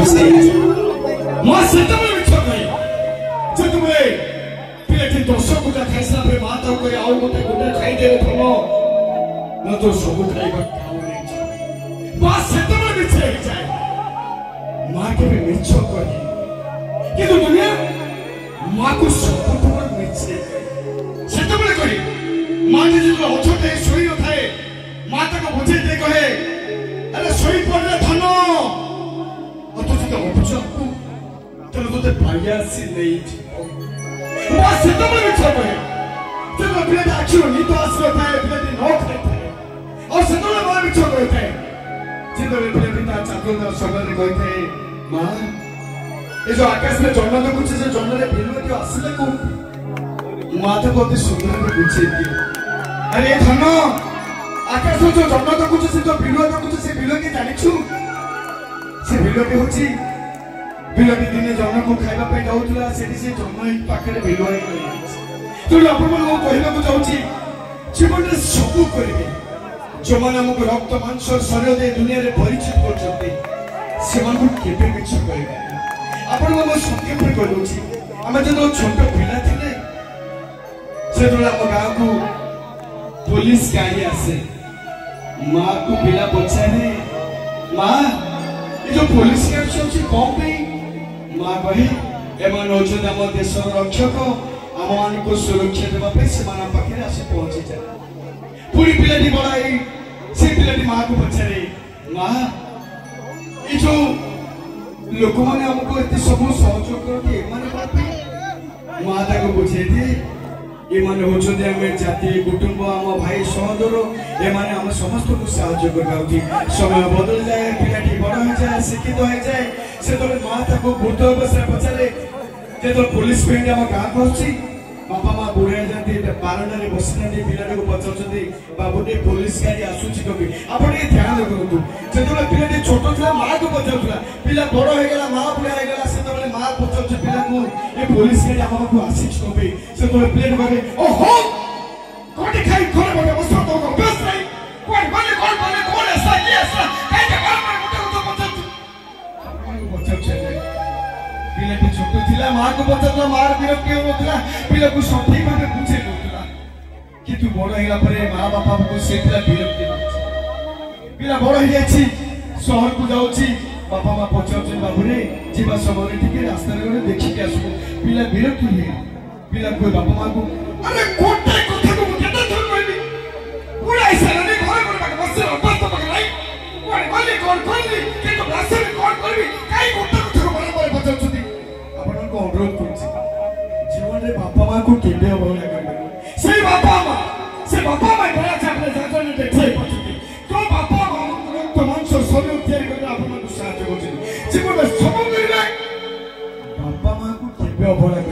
खुशी माँ सेतबले मिछ कहि जतबले पिलेटी 10 गुटा खाइसला पे माँ त कोइ आउ गोटे गुटा खाइदेले थलो न तो सब खाइबा खाउ नै माँ सेतबले मिछ जाय माँ के भी मिछ कहि কিন্তু दुनिया माँ को सब मिछ सेतबले कहि माँ जे जो अछते सोई न थाए माँ तक बुझे दे कहे अरे सोई पड़ले धन अतो तो बुझ तेरे तो भाग्य से नहीं माँ सेतबले मिछ कहि तेरे पिले आखिर नी तो आसलो थाए पिले न खाए थाए और सेतबले माँ मिछ कहि थाए जेतबले पिले पिता चातुर्दा सबले कहि थाए माँ ये जो आकाश में जन्म तो कुछ से जन्म रे बिलवती असले को माता को अति सुंदर में पूछे कि अरे धन आकाश में जो जन्म तो कुछ से जो बिलवती तो कुछ से बिलवती जानि छु से बिलवती होची बिलवती दिने जन्म को खाइबा पे जाउतला सेठी से जन्म ही पाखरे बिलवती तो अपन को कहबा को जाउची जीवन रे सब करिवे जो मन हमको रक्त मांस शरीर दे दुनिया रे परिचित कर चलते से मन को केबे मिछ करिवे आपण को सत्य पर कहलुची हम जो छोट पिला थिले से तो हम गांव को पुलिस गाड़ी आसे मां को पिला पछारे मां ये जो पुलिस गाड़ी छै कम पे मां कहे एमन होछ हम देश रक्षक हम मान को सुरक्षा देबा पे से माना पाखे आसे पहुंची जाय पूरी पिलाटी बड़ाई से पिलाटी मां को पछारे मां ये जो लोक मैंने हमको एत सब सहयोग करते माता को बुझे दिए ये माने होछन जे जाति कुटुंब आम भाई सहदर ये माने हम समस्त को साहाय्य करथि समय बदल जाए पिलाटी बड़ हो जाए शिक्षित हो जाए से तो माता को वृद्ध अवस्था पछारे जे तो पुलिस पेंड हम गां पहुंची बापा मां बुढ़े जाती बारंडा रे बसना दे पिलाटी को पचाउछथि बाबू ने पुलिस गाड़ी आसुची कभी आपण ये ध्यान रखतु जेतबे पिलाटी छोटो थला मां को पचाउथला पिला बड़ हो गेला मां बुढ़ा हो गेला सेतबे मां पचाउछ पिला को ये पुलिस गाड़ी हमको आसीच कभी सेतबे प्लेन कहे ओहो कोटी खाई खोले बड़े बस तो बस नहीं कोन ऐसा ये ऐसा काई के बार बार मुटे को पचाउछ पिलाटी छोटो थिला मां को पचाउथला मार विरक्ति होतला पिला को सठिक भाबे बुझे होतला किंतु बड़ हैला परे मां बापा को से पिला विरक्ति पिला बड़ हो जायछि शहर को जाउछि बापा मां पचाउछ बाबू रे जीवा समय ठीक रास्ता रे देखि के आसु पिला विरक्ति हे पिला कोई बापा मां को अरे कोटे कथा को केते थन कहबी पूरा ऐसा नहीं घर घर बस अभ्यास तो पकड़ाई कोन बोली कोन कोली के तो रास्ता में कोन करबी काई कोटे कथा को बराबर पचाउछ को अनुरोध करछि जीवन रे बापा मां को केबे अवहेला करबे से बापा मां बड़ा चापले जाजन देखै पछति तो बापा मां तो मांस शरीर तैयारी कर आपन को साहाय्य करछि जीवन में सब करिले बापा मां को केबे अवहेला